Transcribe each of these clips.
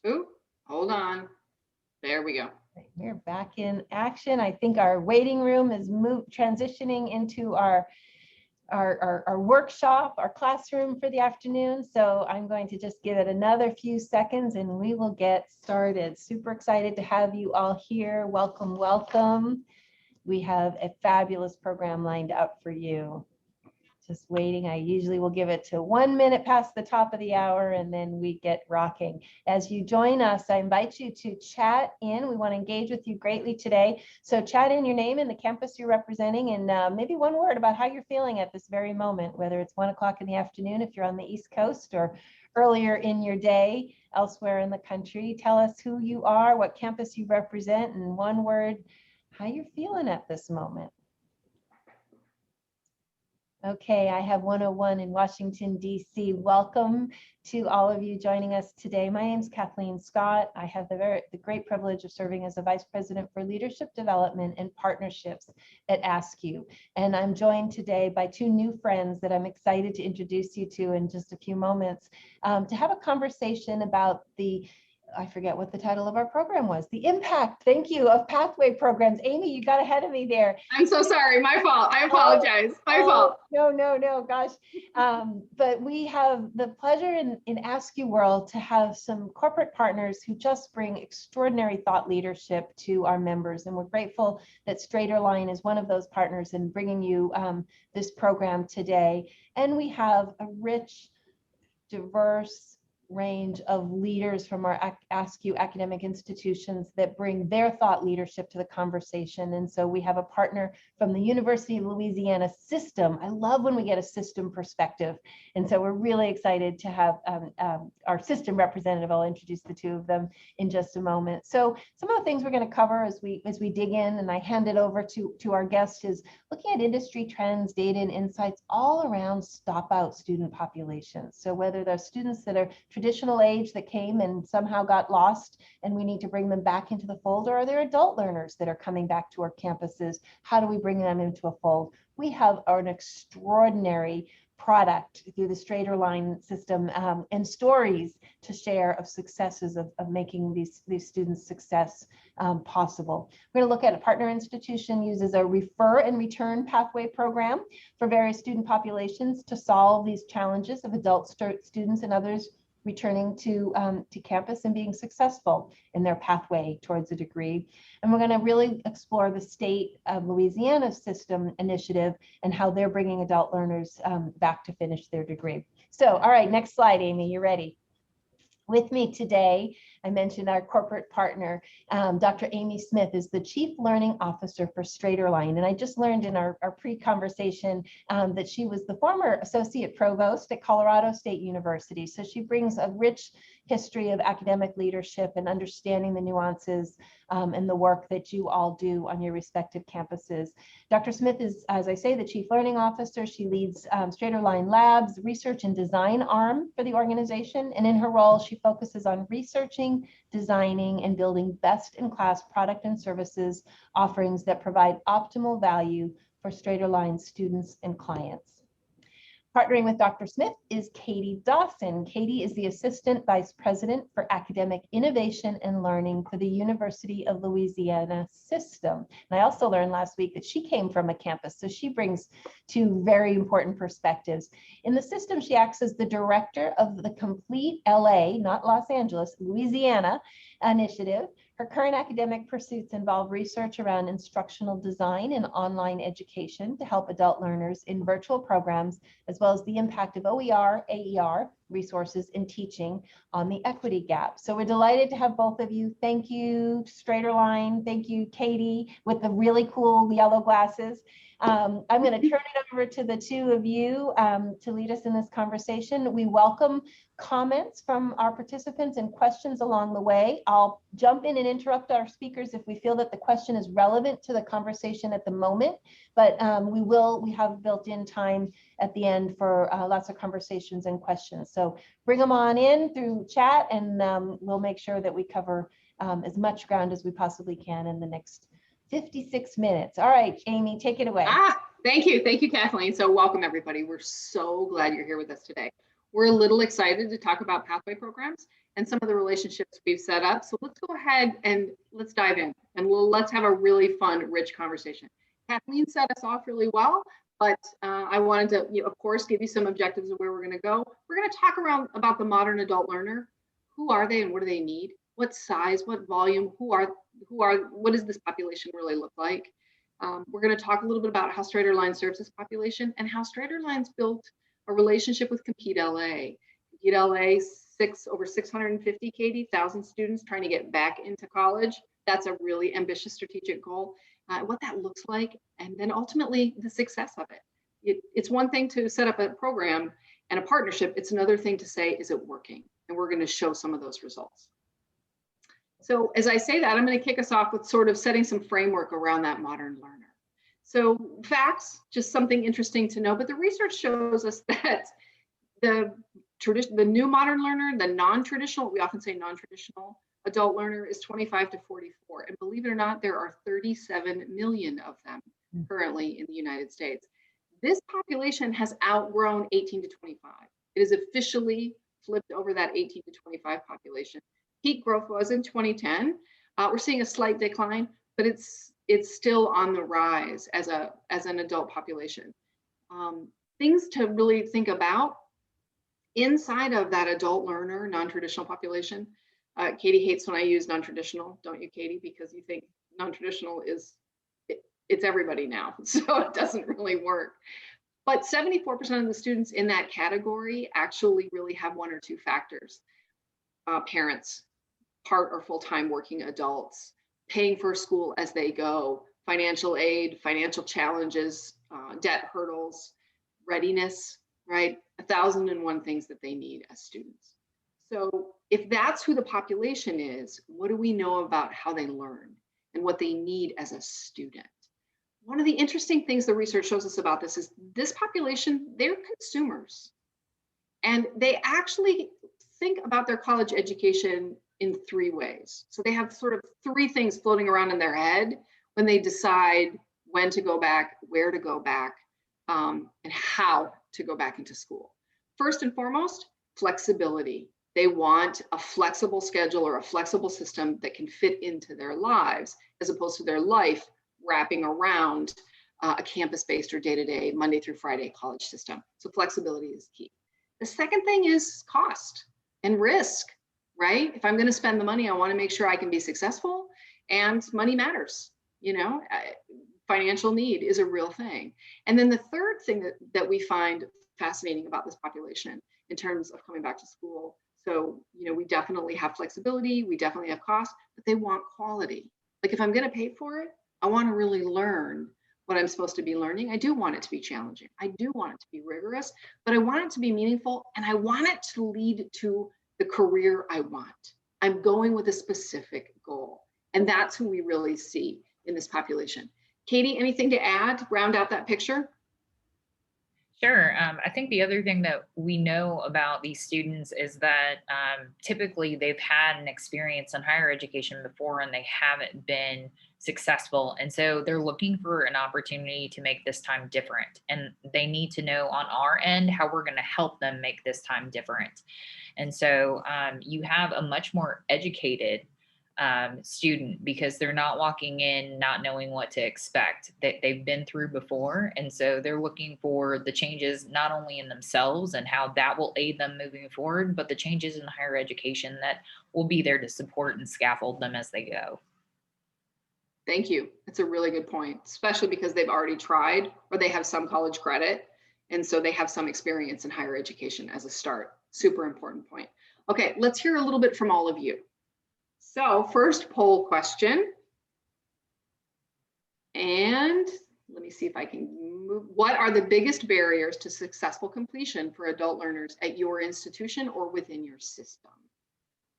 Ooh, hold on. There we go. We're back in action. I think our waiting room is transitioning into our workshop, our classroom for the afternoon. So I'm going to just give it another few seconds and we will get started. Super excited to have you all here. Welcome, welcome. We have a fabulous program lined up for you. Just waiting. I usually will give it to 1 minute past the top of the hour and then we get rocking. As you join us, I invite you to chat in. We want to engage with you greatly today. So chat in your name and the campus you're representing and maybe one word about how you're feeling at this very moment, whether it's 1 o'clock in the afternoon if you're on the East Coast or earlier in your day elsewhere in the country. Tell us who you are, what campus you represent, and one word, how you're feeling at this moment. Okay, I have 101 in Washington, D.C. Welcome to all of you joining us today. My name is Kathleen Scott. I have the great privilege of serving as a Vice President for Leadership Development and Partnerships at AASCU. And I'm joined today by two new friends that I'm excited to introduce you to in just a few moments to have a conversation about I forget what the title of our program was. The impact, thank you, of pathway programs. Amy, you got ahead of me there. I'm so sorry, my fault. I apologize, my fault. No, gosh. But we have the pleasure in AASCU world to have some corporate partners who just bring extraordinary thought leadership to our members. And we're grateful that StraighterLine is one of those partners in bringing you this program today. And we have a rich, diverse range of leaders from our AASCU academic institutions that bring their thought leadership to the conversation. And so we have a partner from the University of Louisiana System. I love when we get a system perspective. And so we're really excited to have our system representative. I'll introduce the two of them in just a moment. So some of the things we're going to cover as we dig in and I hand it over to our guest is looking at industry trends, data and insights all around stop out student populations. So whether they're students that are traditional age that came and somehow got lost and we need to bring them back into the fold, or are there adult learners that are coming back to our campuses? How do we bring them into a fold? We have an extraordinary product through the StraighterLine system and stories to share of successes of making these students' success possible. We're going to look at a partner institution uses a refer and return pathway program for various student populations to solve these challenges of adult students and others returning to campus and being successful in their pathway towards a degree. And we're going to really explore the state of Louisiana system initiative and how they're bringing adult learners back to finish their degree. So, all right, next slide, Amy, you ready? With me today, I mentioned our corporate partner, Dr. Amy Smith is the Chief Learning Officer for StraighterLine. And I just learned in our pre-conversation that she was the former Associate Provost at Colorado State University. So she brings a rich history of academic leadership and understanding the nuances and the work that you all do on your respective campuses. Dr. Smith is, as I say, the Chief Learning Officer. She leads StraighterLine Labs, research and design arm for the organization. And in her role, she focuses on researching, designing, and building best-in-class product and services offerings that provide optimal value for StraighterLine students and clients. Partnering with Dr. Smith is Katie Dawson. Katie is the Assistant Vice President for Academic Innovation and Learning for the University of Louisiana System. And I also learned last week that she came from a campus, so she brings two very important perspectives. In the system, she acts as the director of the Complete LA, not Los Angeles, Louisiana initiative. Her current academic pursuits involve research around instructional design and online education to help adult learners in virtual programs, as well as the impact of OER, AER resources in teaching on the equity gap. So we're delighted to have both of you. Thank you, StraighterLine. Thank you, Katie, with the really cool yellow glasses. I'm going to turn it over to the two of you to lead us in this conversation. We welcome comments from our participants and questions along the way. I'll jump in and interrupt our speakers if we feel that the question is relevant to the conversation at the moment, but we have built-in time at the end for lots of conversations and questions. So bring them on in through chat and we'll make sure that we cover as much ground as we possibly can in the next 56 minutes. All right, Amy, take it away. Thank you, Kathleen. So welcome everybody. We're so glad you're here with us today. We're a little excited to talk about pathway programs and some of the relationships we've set up. So let's go ahead and let's dive in, and let's have a really fun, rich conversation. Kathleen set us off really well, but I wanted to, of course, give you some objectives of where we're going to go. We're going to talk around about the modern adult learner. Who are they and what do they need? What size, what volume, what does this population really look like? We're going to talk a little bit about how StraighterLine serves this population and how StraighterLine's built a relationship with competela. competela, over 650 thousand students trying to get back into college. That's a really ambitious strategic goal. What that looks like, and then ultimately the success of it. It's one thing to set up a program and a partnership. It's another thing to say, is it working? And we're going to show some of those results. So as I say that, I'm going to kick us off with sort of setting some framework around that modern learner. So facts, just something interesting to know, but the research shows us that the new modern learner, the non-traditional, we often say non-traditional adult learner, is 25 to 44. And believe it or not, there are 37 million of them currently in the United States. This population has outgrown 18 to 25. It is officially flipped over that 18 to 25 population. Peak growth was in 2010. We're seeing a slight decline, but it's still on the rise as an adult population. Things to really think about inside of that adult learner, non-traditional population. Katie hates when I use non-traditional, don't you, Katie? Because you think non-traditional it's everybody now, so it doesn't really work. But 74% of the students in that category actually really have one or two factors. Parents, part or full-time working adults, paying for school as they go, financial aid, financial challenges, debt hurdles, readiness, right? 1,001 things that they need as students. So if that's who the population is, what do we know about how they learn and what they need as a student? One of the interesting things the research shows us about this is this population, they're consumers. And they actually think about their college education in three ways. So they have sort of three things floating around in their head when they decide when to go back, where to go back, and how to go back into school. First and foremost, flexibility. They want a flexible schedule or a flexible system that can fit into their lives, as opposed to their life wrapping around a campus-based or day-to-day, Monday through Friday college system. So flexibility is key. The second thing is cost and risk, right? If I'm going to spend the money, I want to make sure I can be successful, and money matters. Financial need is a real thing. And then the third thing that we find fascinating about this population in terms of coming back to school. So, we definitely have flexibility, we definitely have cost, but they want quality. Like if I'm going to pay for it, I want to really learn what I'm supposed to be learning. I do want it to be challenging. I do want it to be rigorous, but I want it to be meaningful, and I want it to lead to the career I want. I'm going with a specific goal. And that's who we really see in this population. Katie, anything to add, round out that picture? Sure. I think the other thing that we know about these students is that typically they've had an experience in higher education before and they haven't been successful. And so they're looking for an opportunity to make this time different. And they need to know on our end how we're going to help them make this time different. And so you have a much more educated student, because they're not walking in not knowing what to expect, that they've been through before. And so they're looking for the changes not only in themselves and how that will aid them moving forward, but the changes in higher education that will be there to support and scaffold them as they go. Thank you. That's a really good point, especially because they've already tried or they have some college credit. And so they have some experience in higher education as a start. Super important point. Okay, let's hear a little bit from all of you. So first poll question, and let me see if I can move. What are the biggest barriers to successful completion for adult learners at your institution or within your system?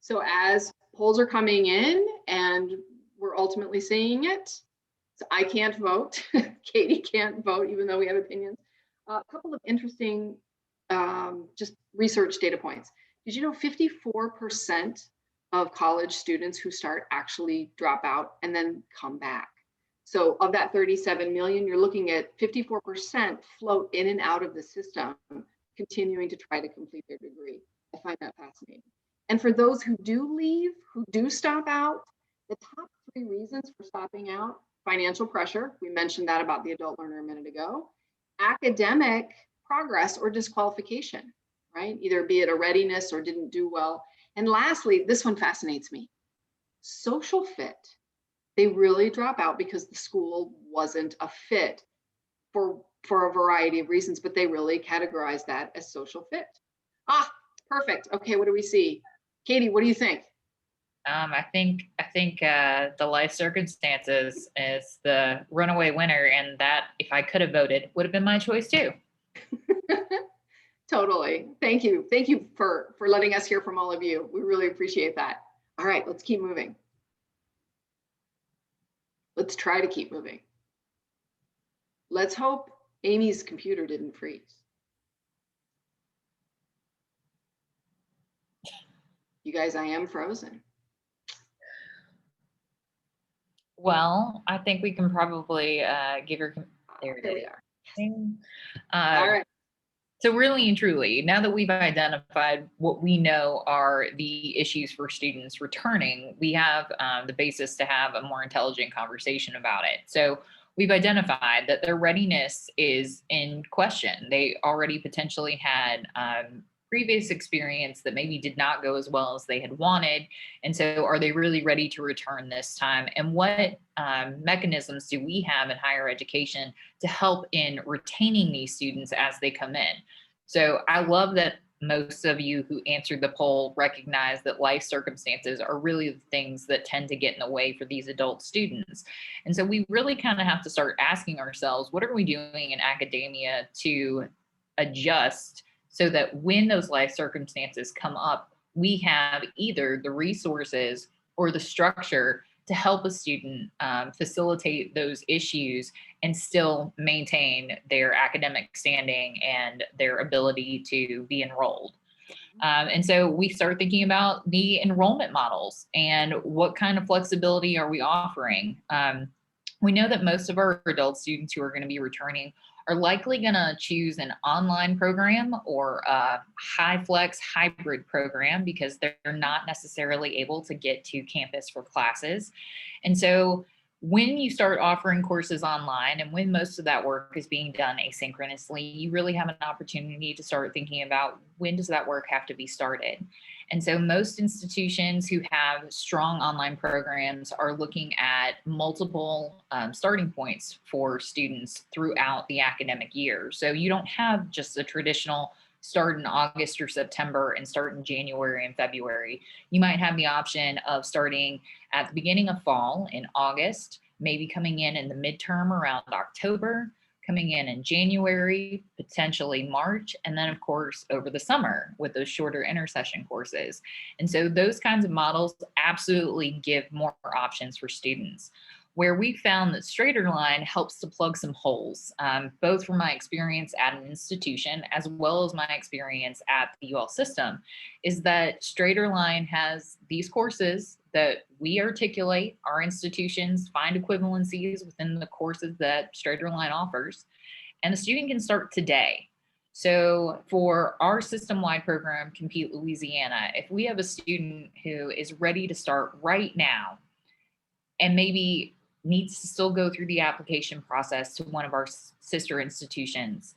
So as polls are coming in and we're ultimately seeing it, so I can't vote, Katie can't vote, even though we have opinions. A couple of interesting just research data points. Did you know 54% of college students who start actually drop out and then come back? So of that 37 million, you're looking at 54% float in and out of the system, continuing to try to complete their degree. I find that fascinating. And for those who do leave, who do stop out, the top 3 reasons for stopping out: financial pressure, we mentioned that about the adult learner a minute ago; academic progress or disqualification, right? Either be it a readiness or didn't do well. And lastly, this one fascinates me: social fit. They really drop out because the school wasn't a fit for a variety of reasons, but they really categorize that as social fit. Ah, perfect. Okay, what do we see? Katie, what do you think? I think the life circumstances is the runaway winner, and that, if I could have voted, would have been my choice too. Totally. Thank you. Thank you for letting us hear from all of you. We really appreciate that. All right, let's keep moving. Let's try to keep moving. Let's hope Amy's computer didn't freeze. You guys, I am frozen. Well, I think we can probably give her. There we are. All right. So really and truly, now that we've identified what we know are the issues for students returning, we have the basis to have a more intelligent conversation about it. So we've identified that their readiness is in question. They already potentially had previous experience that maybe did not go as well as they had wanted. And so are they really ready to return this time? And what mechanisms do we have in higher education to help in retaining these students as they come in? So I love that most of you who answered the poll recognize that life circumstances are really the things that tend to get in the way for these adult students. And so we really kind of have to start asking ourselves, what are we doing in academia to adjust so that when those life circumstances come up, we have either the resources or the structure to help a student facilitate those issues and still maintain their academic standing and their ability to be enrolled. And so we start thinking about the enrollment models and what kind of flexibility are we offering. We know that most of our adult students who are going to be returning are likely going to choose an online program or a high flex hybrid program because they're not necessarily able to get to campus for classes. And so when you start offering courses online and when most of that work is being done asynchronously, you really have an opportunity to start thinking about when does that work have to be started. And so most institutions who have strong online programs are looking at multiple starting points for students throughout the academic year. So you don't have just a traditional start in August or September and start in January and February. You might have the option of starting at the beginning of fall in August, maybe coming in the midterm around October, coming in January, potentially March, and then of course over the summer with those shorter intersession courses. And so those kinds of models absolutely give more options for students. Where we found that StraighterLine helps to plug some holes, both from my experience at an institution as well as my experience at the UL system, is that StraighterLine has these courses that we articulate, our institutions find equivalencies within the courses that StraighterLine offers, and the student can start today. So for our system-wide program, Compete Louisiana, if we have a student who is ready to start right now and maybe needs to still go through the application process to one of our sister institutions,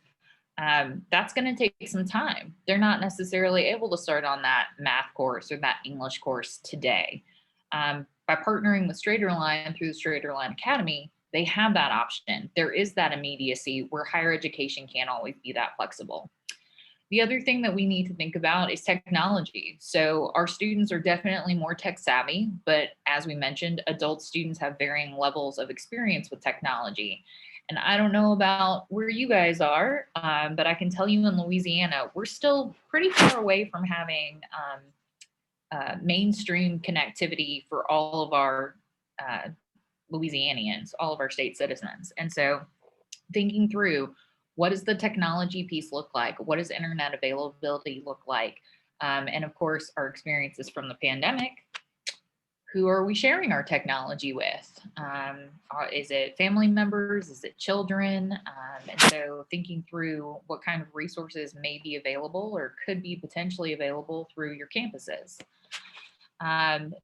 that's going to take some time. They're not necessarily able to start on that math course or that English course today. By partnering with StraighterLine through the StraighterLine Academy, they have that option. There is that immediacy where higher education can't always be that flexible. The other thing that we need to think about is technology. So our students are definitely more tech savvy, but as we mentioned, adult students have varying levels of experience with technology. And I don't know about where you guys are, but I can tell you in Louisiana, we're still pretty far away from having mainstream connectivity for all of our Louisianians, all of our state citizens. And so thinking through, what does the technology piece look like? What does internet availability look like? And of course, our experiences from the pandemic. Who are we sharing our technology with? Is it family members? Is it children? And so thinking through what kind of resources may be available or could be potentially available through your campuses.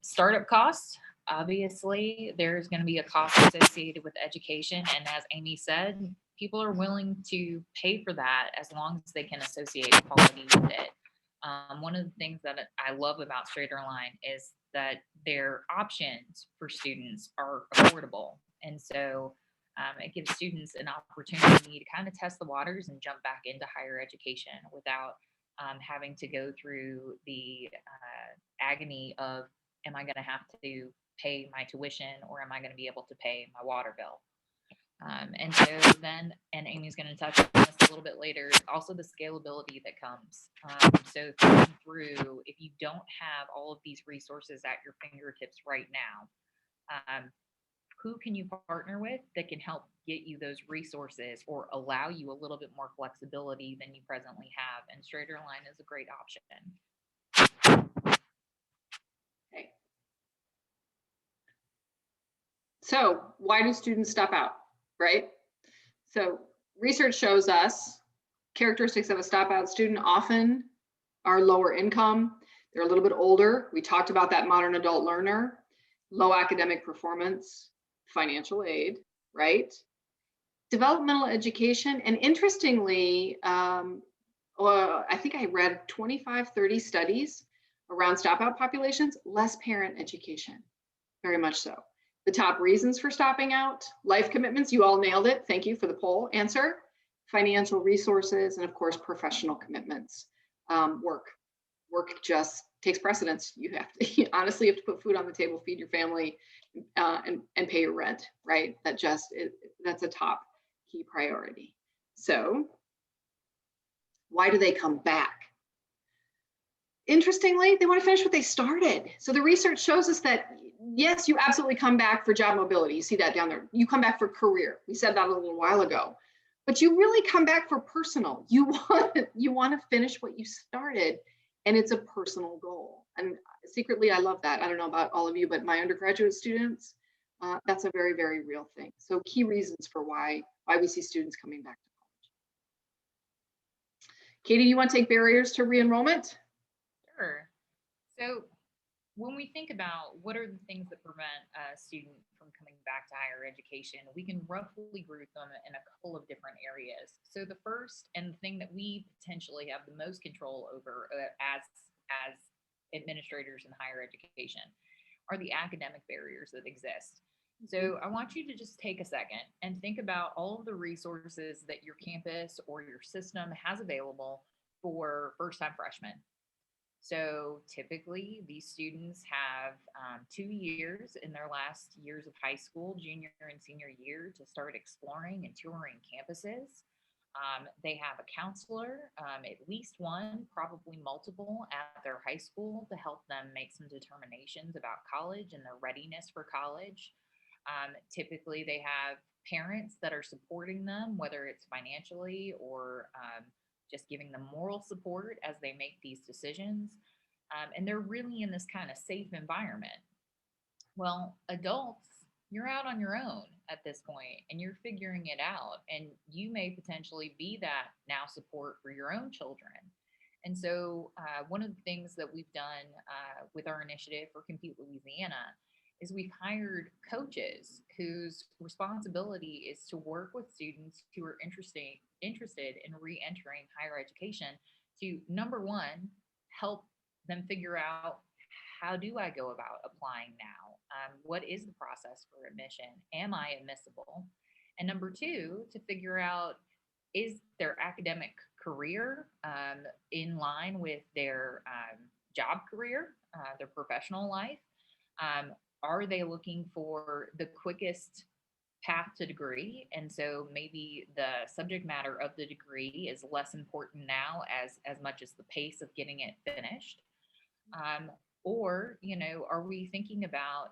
Startup costs, obviously, there's going to be a cost associated with education. And as Amy said, people are willing to pay for that as long as they can associate quality with it. One of the things that I love about StraighterLine is that their options for students are affordable. And so it gives students an opportunity to kind of test the waters and jump back into higher education without having to go through the agony of, am I going to have to pay my tuition, or am I going to be able to pay my water bill? And so then, and Amy's going to touch on this a little bit later, also the scalability that comes. So thinking through, if you don't have all of these resources at your fingertips right now, who can you partner with that can help get you those resources or allow you a little bit more flexibility than you presently have? And StraighterLine is a great option. Okay. So why do students stop out, right? So research shows us characteristics of a stop out student often are lower income. They're a little bit older. We talked about that modern adult learner, low academic performance, financial aid, right? Developmental education. And interestingly, I think I read 25, 30 studies around stop out populations, less parent education, very much so. The top reasons for stopping out: life commitments, you all nailed it. Thank you for the poll answer. Financial resources, and of course, professional commitments. Work just takes precedence. You have to, honestly, you have to put food on the table, feed your family, and pay your rent, right? That's a top key priority. So why do they come back? Interestingly, they want to finish what they started. So the research shows us that, yes, you absolutely come back for job mobility. You see that down there. You come back for career. We said that a little while ago. But you really come back for personal. You want to finish what you started, and it's a personal goal. And secretly, I love that. I don't know about all of you, but my undergraduate students, that's a very, very real thing. So key reasons for why we see students coming back to college. Katie, you want to take barriers to re-enrollment? Sure. So when we think about what are the things that prevent a student from coming back to higher education, we can roughly group them in a couple of different areas. So the first, and the thing that we potentially have the most control over as administrators in higher education, are the academic barriers that exist. So I want you to just take a second and think about all of the resources that your campus or your system has available for first-time freshmen. So typically these students have 2 years in their last years of high school, junior and senior year, to start exploring and touring campuses. They have a counselor, at least one, probably multiple, at their high school to help them make some determinations about college and their readiness for college. Typically they have parents that are supporting them, whether it's financially or just giving them moral support as they make these decisions. And they're really in this kind of safe environment. Well, adults, you're out on your own at this point and you're figuring it out. And you may potentially be that now support for your own children. And so one of the things that we've done with our initiative for Compete Louisiana is we've hired coaches whose responsibility is to work with students who are interested in re-entering higher education to, number one, help them figure out, how do I go about applying now? What is the process for admission? Am I admissible? And number two, to figure out, is their academic career in line with their job career, their professional life? Are they looking for the quickest path to degree? And so maybe the subject matter of the degree is less important now as much as the pace of getting it finished. Or, are we thinking about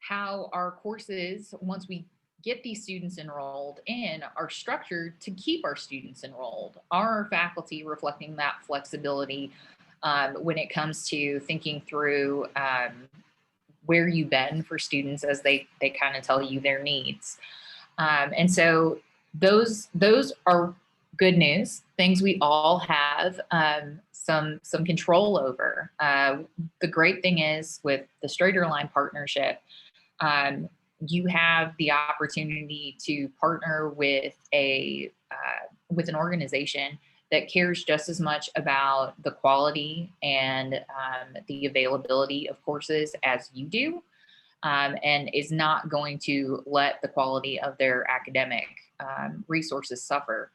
how our courses, once we get these students enrolled in, are structured to keep our students enrolled? Are our faculty reflecting that flexibility when it comes to thinking through where you've been for students as they kind of tell you their needs? And so those are good news, things we all have some control over. The great thing is with the StraighterLine partnership, you have the opportunity to partner with with an organization that cares just as much about the quality and the availability of courses as you do, and is not going to let the quality of their academic resources suffer.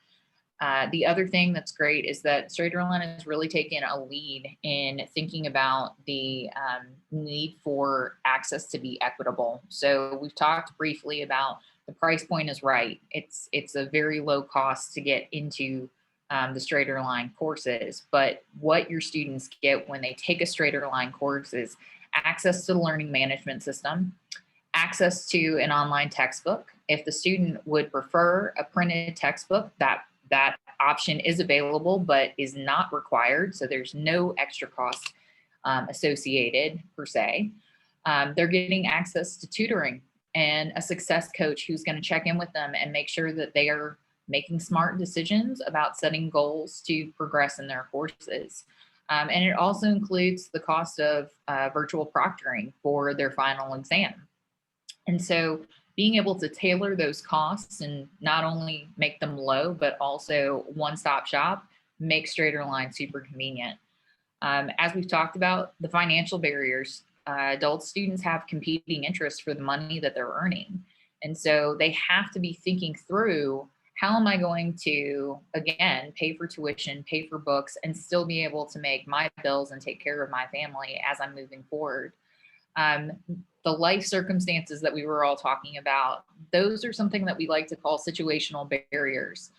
The other thing that's great is that StraighterLine has really taken a lead in thinking about the need for access to be equitable. So we've talked briefly about the price point is right. It's a very low cost to get into the StraighterLine courses, but what your students get when they take a StraighterLine course is access to the learning management system, access to an online textbook. If the student would prefer a printed textbook, that option is available, but is not required. So there's no extra cost associated per se. They're getting access to tutoring and a success coach who's going to check in with them and make sure that they are making smart decisions about setting goals to progress in their courses. And it also includes the cost of virtual proctoring for their final exam. And so being able to tailor those costs and not only make them low, but also one-stop shop makes StraighterLine super convenient. As we've talked about, the financial barriers, adult students have competing interests for the money that they're earning. And so they have to be thinking through, how am I going to, again, pay for tuition, pay for books, and still be able to make my bills and take care of my family as I'm moving forward? The life circumstances that we were all talking about, those are something that we like to call situational barriers.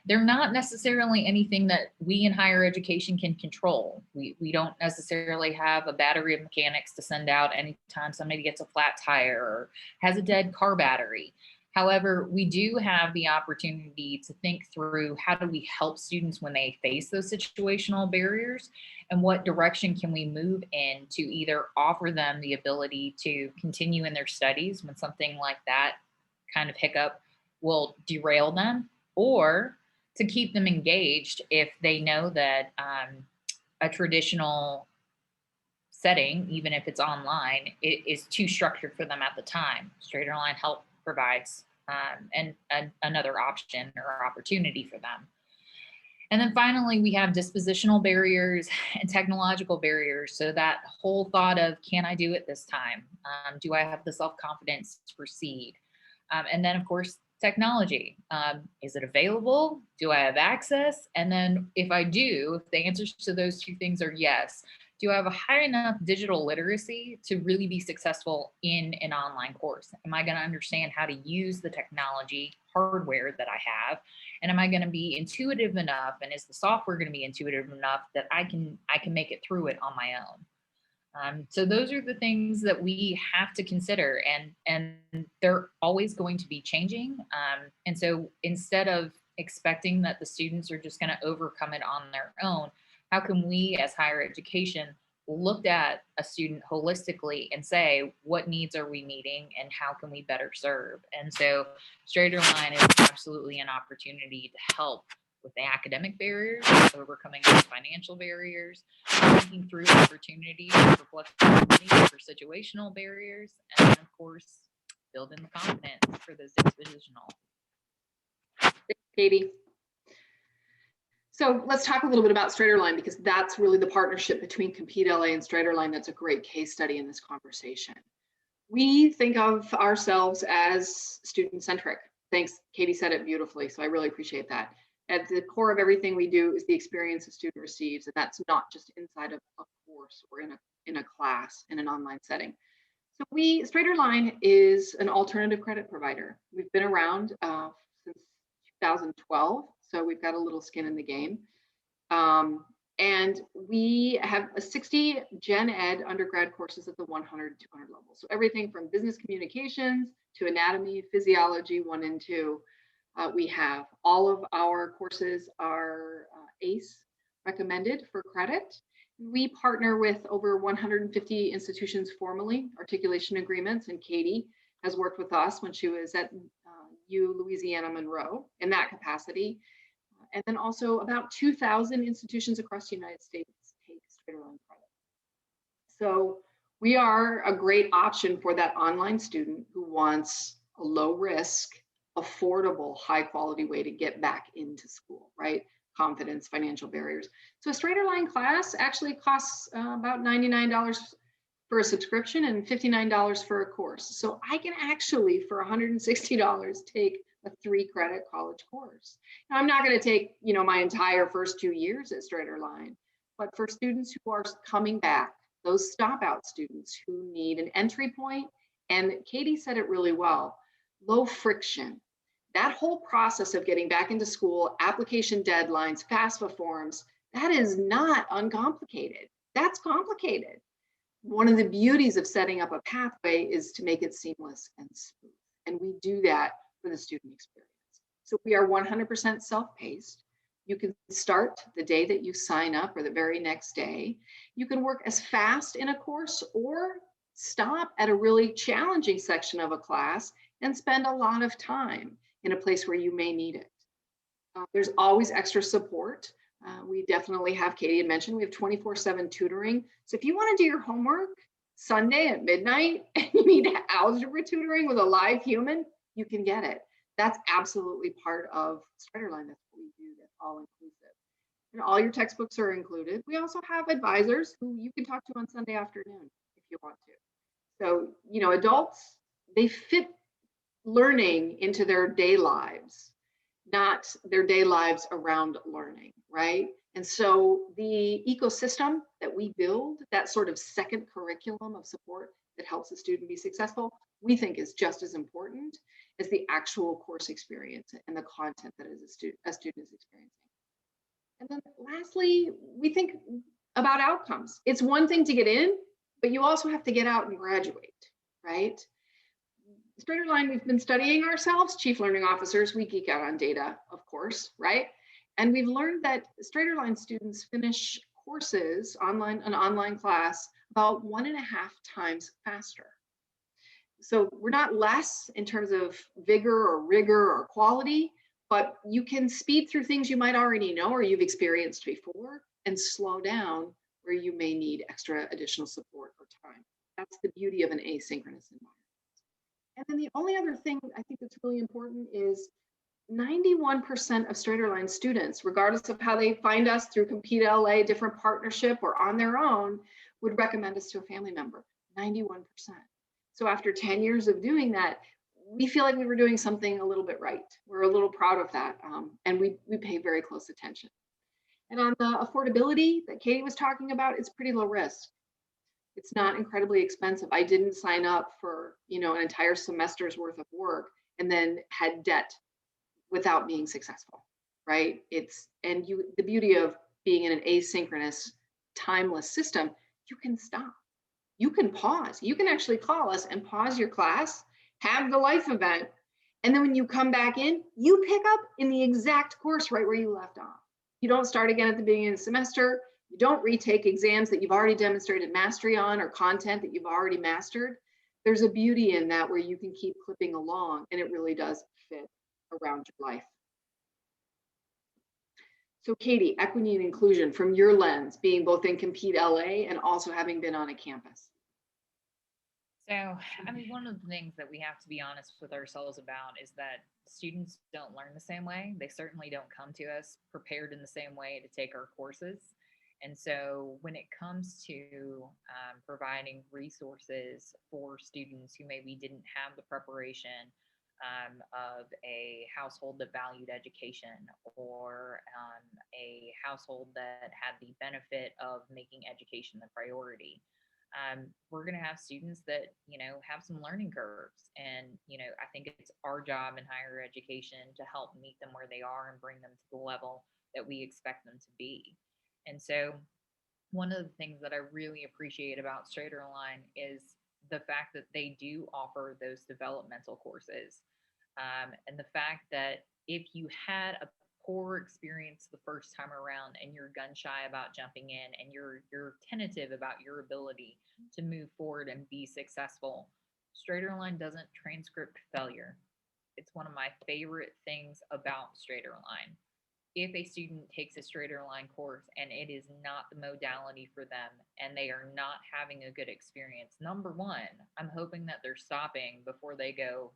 They're not necessarily anything that we in higher education can control. We don't necessarily have a battery of mechanics to send out anytime somebody gets a flat tire or has a dead car battery. However, we do have the opportunity to think through, how do we help students when they face those situational barriers, and what direction can we move in to either offer them the ability to continue in their studies when something like that kind of hiccup will derail them, or to keep them engaged if they know that a traditional setting, even if it's online, it is too structured for them at the time. StraighterLine help provides another option or opportunity for them. And then finally, we have dispositional barriers and technological barriers. So that whole thought of, can I do it this time? Do I have the self-confidence to proceed? And then of course, technology. Is it available? Do I have access? And then if I do, if the answers to those two things are yes, do I have a high enough digital literacy to really be successful in an online course? Am I going to understand how to use the technology hardware that I have? And am I going to be intuitive enough? And is the software going to be intuitive enough that I can make it through it on my own? So those are the things that we have to consider, and they're always going to be changing. And so instead of expecting that the students are just going to overcome it on their own, how can we as higher education look at a student holistically and say, what needs are we meeting and how can we better serve? And so StraighterLine is absolutely an opportunity to help with the academic barriers, overcoming those financial barriers, thinking through opportunities for flexibility, for situational barriers, and then of course, building the confidence for those dispositional. Thanks, Katie. So let's talk a little bit about StraighterLine, because that's really the partnership between competela and StraighterLine that's a great case study in this conversation. We think of ourselves as student-centric. Thanks, Katie said it beautifully, so I really appreciate that. At the core of everything we do is the experience a student receives, and that's not just inside of a course or in a class in an online setting. So StraighterLine is an alternative credit provider. We've been around since 2012, so we've got a little skin in the game. And we have a 60 gen ed undergrad courses at the 100, 200 level. So everything from business communications to anatomy, physiology 1 and 2. We have all of our courses are ACE recommended for credit. We partner with over 150 institutions formally, articulation agreements, and Katie has worked with us when she was at Louisiana Monroe in that capacity. And then also about 2,000 institutions across the United States take StraighterLine credit. So we are a great option for that online student who wants a low risk, affordable, high quality way to get back into school, right? Confidence, financial barriers. So a StraighterLine class actually costs about $99 for a subscription and $59 for a course. So I can actually, for $160, take a 3-credit college course. Now, I'm not going to take, my entire first 2 years at StraighterLine, but for students who are coming back, those stop out students who need an entry point, and Katie said it really well, low friction. That whole process of getting back into school, application deadlines, FAFSA forms, that is not uncomplicated. That's complicated. One of the beauties of setting up a pathway is to make it seamless and smooth. And we do that for the student experience. So we are 100% self-paced. You can start the day that you sign up or the very next day. You can work as fast in a course or stop at a really challenging section of a class and spend a lot of time in a place where you may need it. There's always extra support. We definitely have, Katie had mentioned, we have 24/7 tutoring. So if you want to do your homework Sunday at midnight and you need algebra tutoring with a live human, you can get it. That's absolutely part of StraighterLine. That's what we do. That's all inclusive. And all your textbooks are included. We also have advisors who you can talk to on Sunday afternoon if you want to. So, adults, they fit learning into their day lives, not their day lives around learning, right? And so the ecosystem that we build, that sort of second curriculum of support that helps a student be successful, we think is just as important as the actual course experience and the content that a student is experiencing. And then lastly, we think about outcomes. It's one thing to get in, but you also have to get out and graduate, right? StraighterLine, we've been studying ourselves, chief learning officers, we geek out on data, of course, right? And we've learned that StraighterLine students finish courses, an online class, about 1.5 times faster. So we're not less in terms of vigor or rigor or quality, but you can speed through things you might already know or you've experienced before and slow down where you may need extra additional support or time. That's the beauty of an asynchronous environment. And then the only other thing I think that's really important is 91% of StraighterLine students, regardless of how they find us through competela, different partnership, or on their own, would recommend us to a family member, 91%. So after 10 years of doing that, we feel like we were doing something a little bit right. We're a little proud of that, and we pay very close attention. And on the affordability that Katie was talking about, it's pretty low risk. It's not incredibly expensive. I didn't sign up for, an entire semester's worth of work and then had debt without being successful, right? The beauty of being in an asynchronous, timeless system, you can stop. You can pause. You can actually call us and pause your class, have the life event, and then when you come back in, you pick up in the exact course right where you left off. You don't start again at the beginning of the semester. You don't retake exams that you've already demonstrated mastery on or content that you've already mastered. There's a beauty in that where you can keep clipping along, and it really does fit around your life. So Katie, equity and inclusion from your lens, being both in competela and also having been on a campus. So, one of the things that we have to be honest with ourselves about is that students don't learn the same way. They certainly don't come to us prepared in the same way to take our courses. And so when it comes to providing resources for students who maybe didn't have the preparation of a household that valued education or a household that had the benefit of making education the priority, we're going to have students that, have some learning curves. And, I think it's our job in higher education to help meet them where they are and bring them to the level that we expect them to be. And so one of the things that I really appreciate about StraighterLine is the fact that they do offer those developmental courses. And the fact that if you had a poor experience the first time around and you're gun shy about jumping in and you're tentative about your ability to move forward and be successful, StraighterLine doesn't transcript failure. It's one of my favorite things about StraighterLine. if a student takes a StraighterLine course and it is not the modality for them and they are not having a good experience, number one, I'm hoping that they're stopping before they go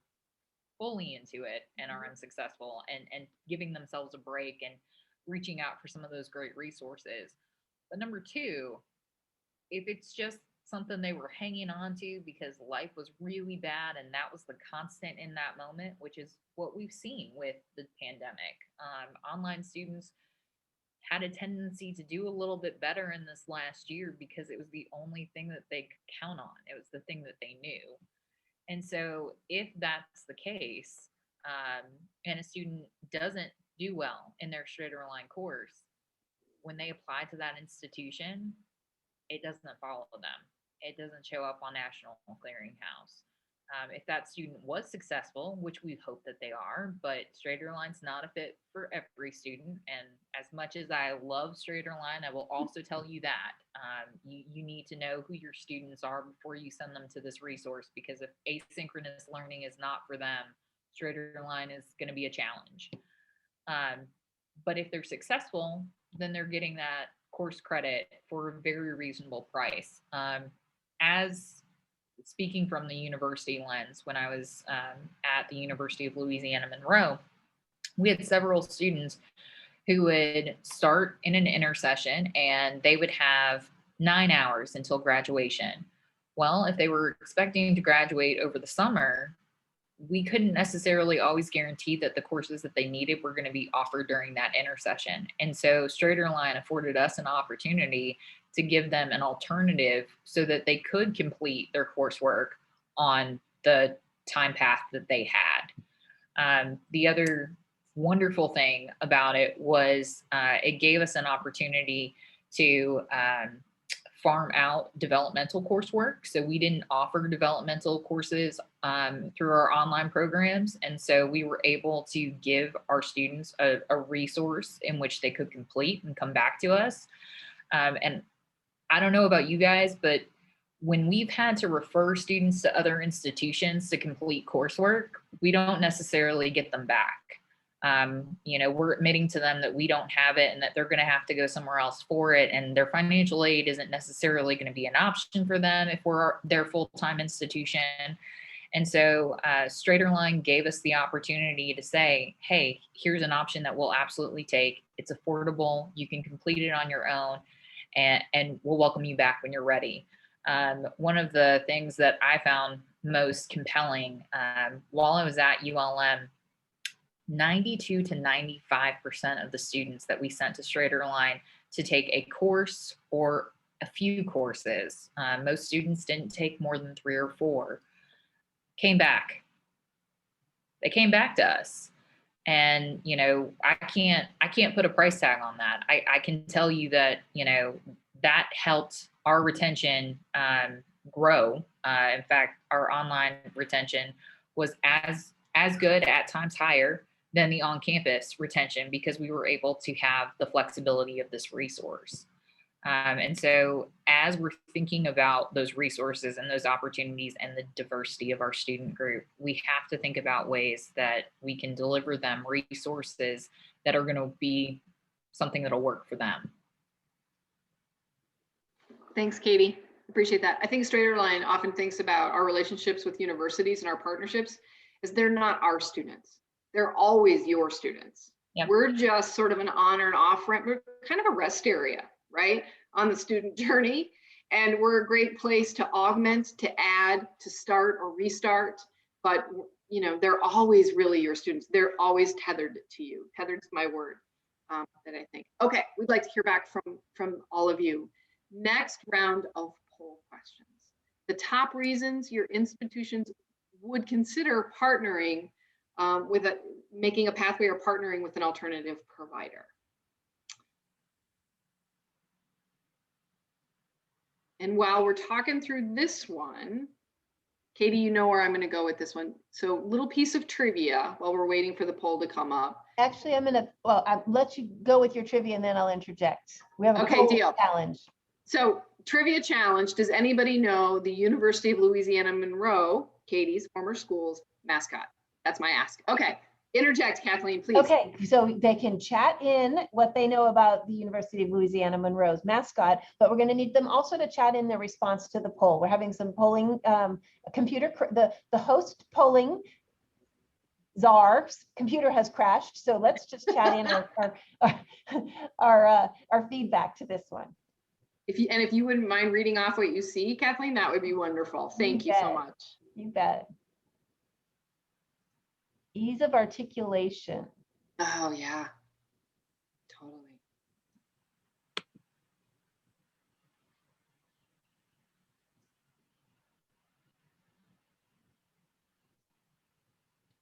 fully into it and are unsuccessful, and giving themselves a break and reaching out for some of those great resources. But number two, if it's just something they were hanging on to because life was really bad and that was the constant in that moment, which is what we've seen with the pandemic. Online students had a tendency to do a little bit better in this last year because it was the only thing that they could count on. It was the thing that they knew. And so if that's the case, and a student doesn't do well in their StraighterLine course, when they apply to that institution, it doesn't follow them. It doesn't show up on National Clearinghouse. If that student was successful, which we hope that they are, but StraighterLine's not a fit for every student. And as much as I love StraighterLine, I will also tell you that you need to know who your students are before you send them to this resource, because if asynchronous learning is not for them, StraighterLine is going to be a challenge. But if they're successful, then they're getting that course credit for a very reasonable price. As speaking from the university lens, when I was at the University of Louisiana Monroe, we had several students who would start in an intersession and they would have 9 hours until graduation. Well, if they were expecting to graduate over the summer, we couldn't necessarily always guarantee that the courses that they needed were going to be offered during that intersession. And so StraighterLine afforded us an opportunity to give them an alternative so that they could complete their coursework on the time path that they had. The other wonderful thing about it was it gave us an opportunity to farm out developmental coursework. So we didn't offer developmental courses through our online programs. And so we were able to give our students a resource in which they could complete and come back to us. And I don't know about you guys, but when we've had to refer students to other institutions to complete coursework, we don't necessarily get them back. We're admitting to them that we don't have it and that they're going to have to go somewhere else for it. And their financial aid isn't necessarily going to be an option for them if we're their full-time institution. And so StraighterLine gave us the opportunity to say, hey, here's an option that we'll absolutely take. It's affordable. You can complete it on your own, and we'll welcome you back when you're ready. One of the things that I found most compelling while I was at ULM, 92 to 95% of the students that we sent to StraighterLine to take a course or a few courses, most students didn't take more than 3 or 4, came back. They came back to us. And, I can't put a price tag on that. I can tell you that, that helped our retention grow. In fact, our online retention was as good, at times higher, than the on-campus retention, because we were able to have the flexibility of this resource. And so as we're thinking about those resources and those opportunities and the diversity of our student group, we have to think about ways that we can deliver them resources that are going to be something that'll work for them. Thanks, Katie. Appreciate that. I think StraighterLine often thinks about our relationships with universities and our partnerships as they're not our students. They're always your students. Yep. We're just sort of an on or an off ramp. We're kind of a rest area, right, on the student journey. And we're a great place to augment, to add, to start or restart. But, they're always really your students. They're always tethered to you. Tethered is my word that I think. Okay, we'd like to hear back from all of you. Next round of poll questions. The top reasons your institutions would consider partnering making a pathway or partnering with an alternative provider. And while we're talking through this one, Katie, you know where I'm going to go with this one. So little piece of trivia while we're waiting for the poll to come up. Actually, I'll let you go with your trivia and then I'll interject. We have a poll challenge. So trivia challenge. Does anybody know the University of Louisiana Monroe, Katie's former school's mascot? That's my ask. Okay. Interject, Kathleen, please. Okay, so they can chat in what they know about the University of Louisiana Monroe's mascot, but we're going to need them also to chat in their response to the poll. We're having some polling, the host polling czar's computer has crashed, so let's just chat in our feedback to this one. If you wouldn't mind reading off what you see, Kathleen, that would be wonderful. Thank you so much. You bet. Ease of articulation. Oh yeah, totally.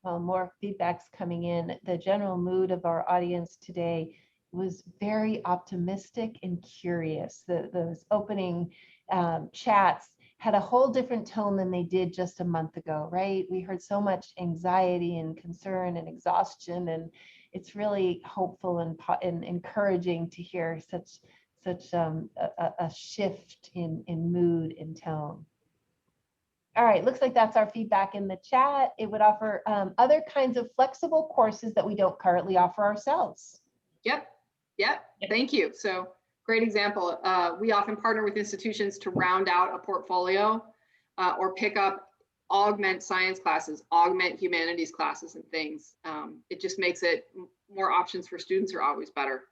Well, more feedback's coming in. The general mood of our audience today was very optimistic and curious. Those opening chats had a whole different tone than they did just a month ago, right? We heard so much anxiety and concern and exhaustion, and it's really hopeful and encouraging to hear such a shift in mood and tone. All right, looks like that's our feedback in the chat. It would offer other kinds of flexible courses that we don't currently offer ourselves. Yep, thank you. So great example. We often partner with institutions to round out a portfolio or pick up, augment science classes, augment humanities classes and things. It just makes it more options for students are always better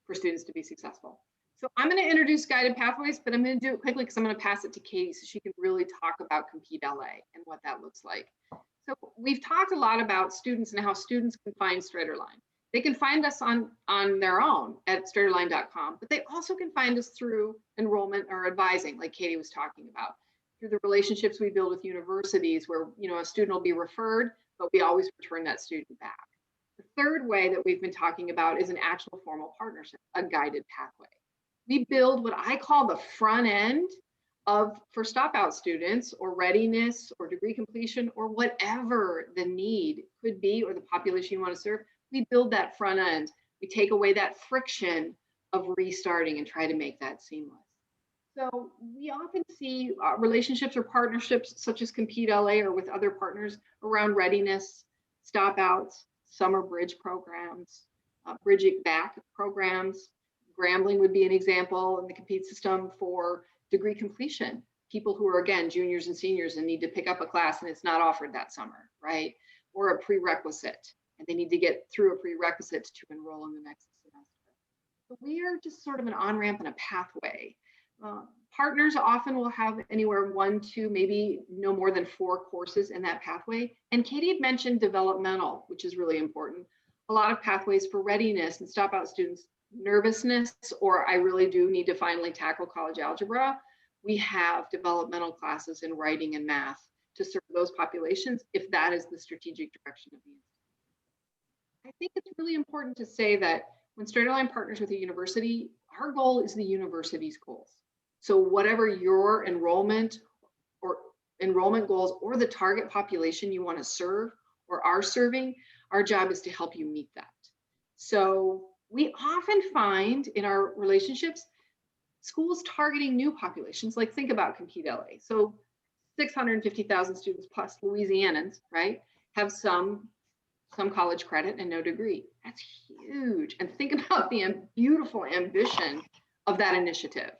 for students to be successful. So I'm going to introduce guided pathways, but I'm going to do it quickly because I'm going to pass it to Katie so she can really talk about competela and what that looks like. So we've talked a lot about students and how students can find StraighterLine. They can find us on their own at StraighterLine.com, but they also can find us through enrollment or advising, like Katie was talking about, through the relationships we build with universities where, you know, a student will be referred, but we always return that student back. The third way that we've been talking about is an actual formal partnership, a guided pathway. We build what I call the front end for stop-out students or readiness or degree completion or whatever the need could be or the population you want to serve. We build that front end. We take away that friction of restarting and try to make that seamless. So we often see relationships or partnerships such as competela or with other partners around readiness, stop-outs, summer bridge programs, bridge it back programs. Grambling would be an example in the compete system for degree completion. People who are, again, juniors and seniors and need to pick up a class and it's not offered that summer, right? Or a prerequisite, and they need to get through a prerequisite to enroll in the next semester. So we are just sort of an on-ramp and a pathway. Partners often will have anywhere 1, 2, maybe no more than 4 courses in that pathway. And Katie had mentioned developmental, which is really important. A lot of pathways for readiness and stop-out students, nervousness, or I really do need to finally tackle college algebra. We have developmental classes in writing and math to serve those populations if that is the strategic direction of the institute. I think it's really important to say that when StraighterLine partners with a university, our goal is the university's goals. So whatever your enrollment goals or the target population you want to serve or are serving, our job is to help you meet that. So we often find in our relationships, schools targeting new populations, like think about competela. So 650,000 students plus Louisianans, right, have some college credit and no degree. That's huge. And think about the beautiful ambition of that initiative,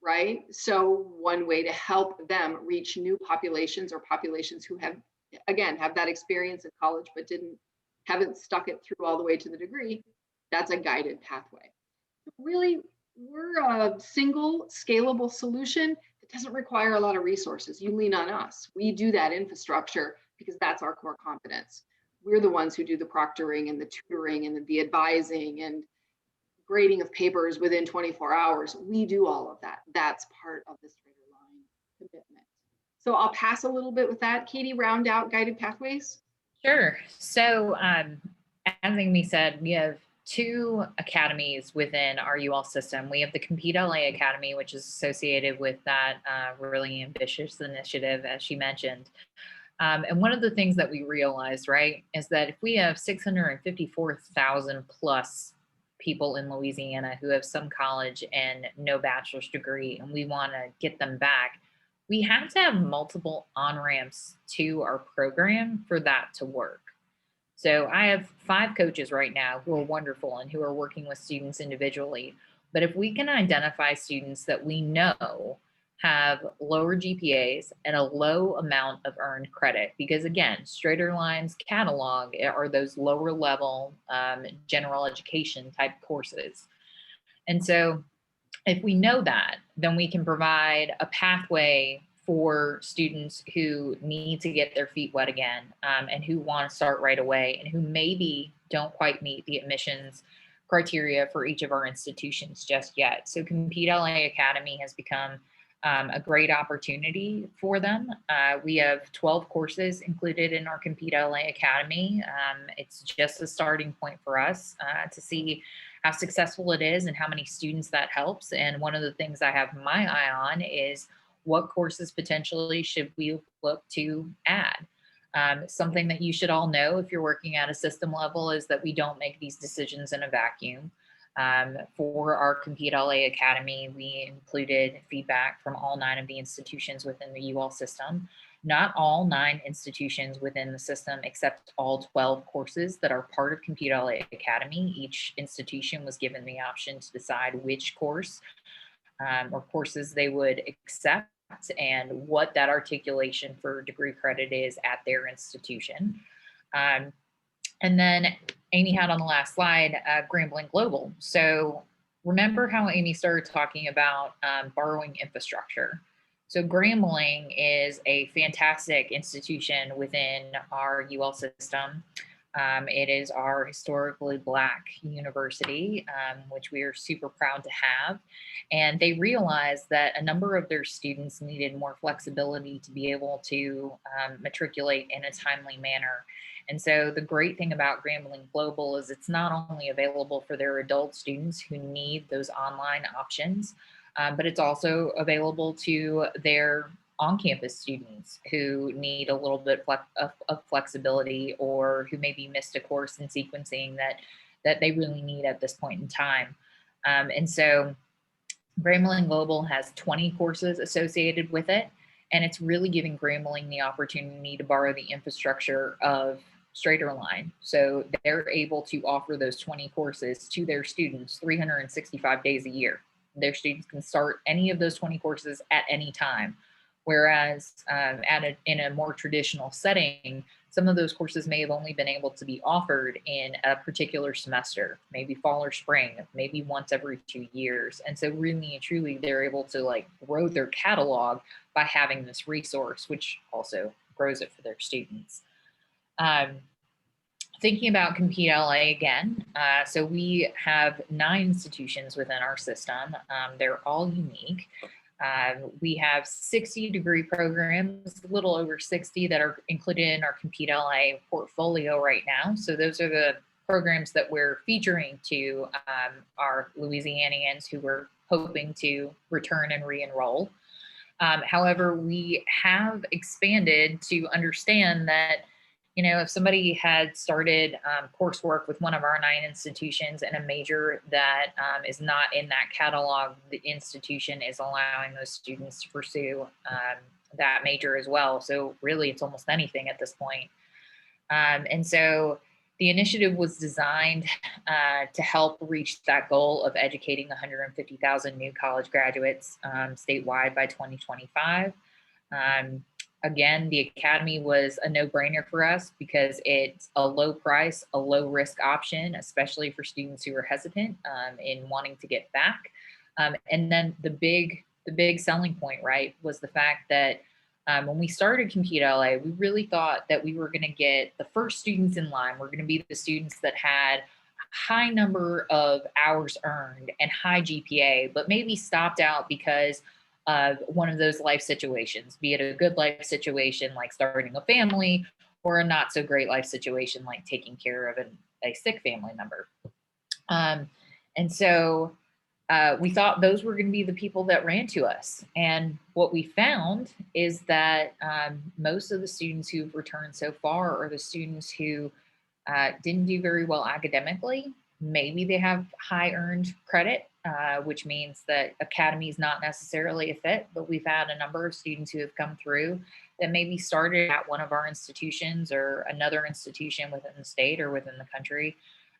right? So one way to help them reach new populations or populations who have, again, have that experience in college, but haven't stuck it through all the way to the degree, that's a guided pathway. Really, we're a single scalable solution that doesn't require a lot of resources. You lean on us. We do that infrastructure because that's our core competence. We're the ones who do the proctoring and the tutoring and the advising and grading of papers within 24 hours. We do all of that. That's part of the StraighterLine commitment. So I'll pass a little bit with that. Katie, round out guided pathways. Sure. So as Amy said, we have 2 academies within our UL system. We have the competela Academy, which is associated with that really ambitious initiative, as she mentioned. And one of the things that we realized, right, is that if we have 654,000 plus people in Louisiana who have some college and no bachelor's degree, and we want to get them back, we have to have multiple on-ramps to our program for that to work. So I have 5 coaches right now who are wonderful and who are working with students individually. But if we can identify students that we know have lower GPAs and a low amount of earned credit, because again, StraighterLine's catalog are those lower level general education type courses. And so if we know that, then we can provide a pathway for students who need to get their feet wet again, and who want to start right away, and who maybe don't quite meet the admissions criteria for each of our institutions just yet. So Compete LA Academy has become a great opportunity for them. We have 12 courses included in our Compete LA Academy. It's just a starting point for us to see how successful it is and how many students that helps. And one of the things I have my eye on is what courses potentially should we look to add. Something that you should all know if you're working at a system level is that we don't make these decisions in a vacuum. For our Compete LA Academy, we included feedback from all 9 of the institutions within the UL system. Not all 9 institutions within the system accept all 12 courses that are part of Compete LA Academy. Each institution was given the option to decide which course or courses they would accept and what that articulation for degree credit is at their institution. And then Amy had on the last slide, Grambling Global. So remember how Amy started talking about borrowing infrastructure. So Grambling is a fantastic institution within our UL system. It is our historically Black university, which we are super proud to have. And they realized that a number of their students needed more flexibility to be able to matriculate in a timely manner. And so the great thing about Grambling Global is it's not only available for their adult students who need those online options, but it's also available to their on-campus students who need a little bit of flexibility, or who maybe missed a course in sequencing that they really need at this point in time. And so Grambling Global has 20 courses associated with it, and it's really giving Grambling the opportunity to borrow the infrastructure of StraighterLine. So they're able to offer those 20 courses to their students 365 days a year. Their students can start any of those 20 courses at any time. Whereas in a more traditional setting, some of those courses may have only been able to be offered in a particular semester, maybe fall or spring, maybe once every 2 years. And so really and truly, they're able to like grow their catalog by having this resource, which also grows it for their students. Thinking about Compete LA again, so we have 9 institutions within our system. They're all unique. We have 60 degree programs, a little over 60 that are included in our Compete LA portfolio right now. So those are the programs that we're featuring to our Louisianians who were hoping to return and re-enroll. However, we have expanded to understand that, you know, if somebody had started coursework with one of our 9 institutions in a major that is not in that catalog, the institution is allowing those students to pursue that major as well. So really, it's almost anything at this point. And so the initiative was designed to help reach that goal of educating 150,000 new college graduates statewide by 2025. Again, the Academy was a no-brainer for us because it's a low price, a low risk option, especially for students who are hesitant in wanting to get back. And then the big selling point, right, was the fact that when we started Compete LA, we really thought that we were going to get the first students in line. We're going to be the students that had a high number of hours earned and high GPA, but maybe stopped out because of one of those life situations, be it a good life situation like starting a family, or a not so great life situation like taking care of a sick family member. And so we thought those were going to be the people that ran to us. And what we found is that most of the students who've returned so far are the students who didn't do very well academically, maybe they have high earned credit, which means that academy is not necessarily a fit, but we've had a number of students who have come through that maybe started at one of our institutions or another institution within the state or within the country,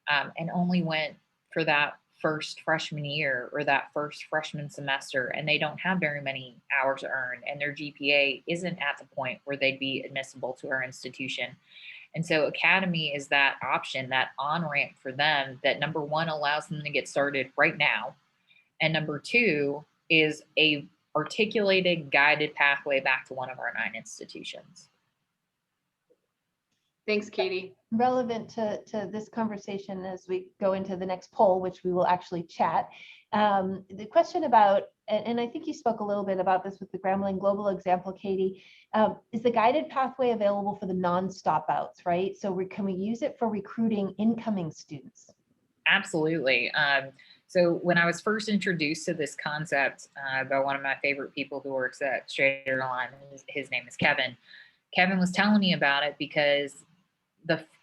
and only went for that first freshman year or that first freshman semester, and they don't have very many hours earned, and their GPA isn't at the point where they'd be admissible to our institution. And so academy is that option, that on ramp for them that, number one, allows them to get started right now, and number two is a articulated guided pathway back to one of our 9 institutions. Thanks, Katie. Relevant to this conversation as we go into the next poll, which we will actually chat. The question about, and I think you spoke a little bit about this with the Grambling Global example, Katie, is the guided pathway available for the non-stop outs, right? So can we use it for recruiting incoming students? Absolutely. So when I was first introduced to this concept by one of my favorite people who works at StraighterLine, his name is Kevin. Kevin was telling me about it because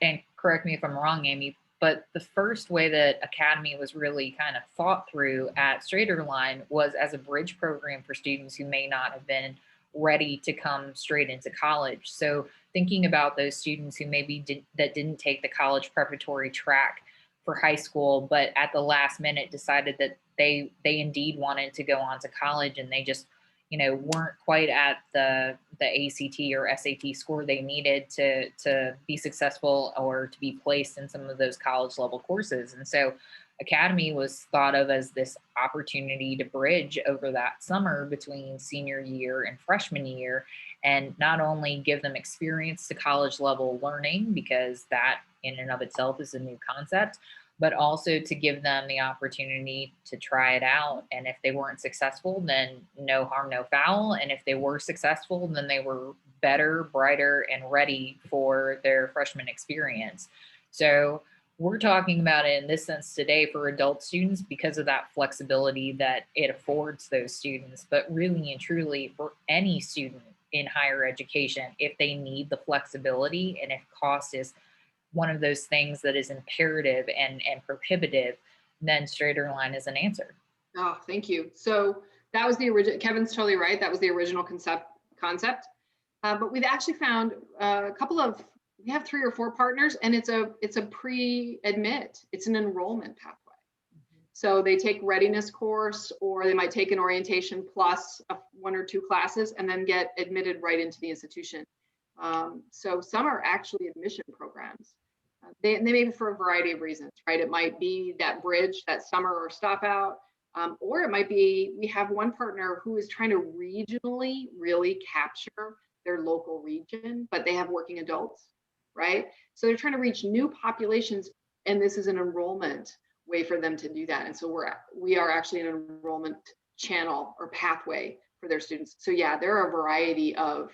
and correct me if I'm wrong, Amy, but the first way that Academy was really kind of thought through at StraighterLine was as a bridge program for students who may not have been ready to come straight into college. So thinking about those students who maybe didn't take the college preparatory track for high school, but at the last minute decided that they indeed wanted to go on to college, and they just weren't quite at the ACT or SAT score they needed to be successful or to be placed in some of those college level courses. And so Academy was thought of as this opportunity to bridge over that summer between senior year and freshman year, and not only give them experience to college level learning, because that in and of itself is a new concept, but also to give them the opportunity to try it out. And if they weren't successful, then no harm, no foul. And if they were successful, then they were better, brighter, and ready for their freshman experience. So we're talking about it in this sense today for adult students because of that flexibility that it affords those students, but really and truly for any student in higher education, if they need the flexibility and if cost is one of those things that is imperative and prohibitive, then StraighterLine is an answer. Oh, thank you. So that was the original, Kevin's totally right. That was the original concept. But we've actually found we have 3 or 4 partners, and it's a pre-admit, it's an enrollment pathway. So they take readiness course, or they might take an orientation plus 1 or 2 classes and then get admitted right into the institution. So some are actually admission programs. They may be for a variety of reasons, right? It might be that bridge, that summer or stop out, or it might be, we have one partner who is trying to regionally really capture their local region, but they have working adults, right? So they're trying to reach new populations, and this is an enrollment way for them to do that. And so we are actually an enrollment channel or pathway for their students. So yeah, there are a variety of,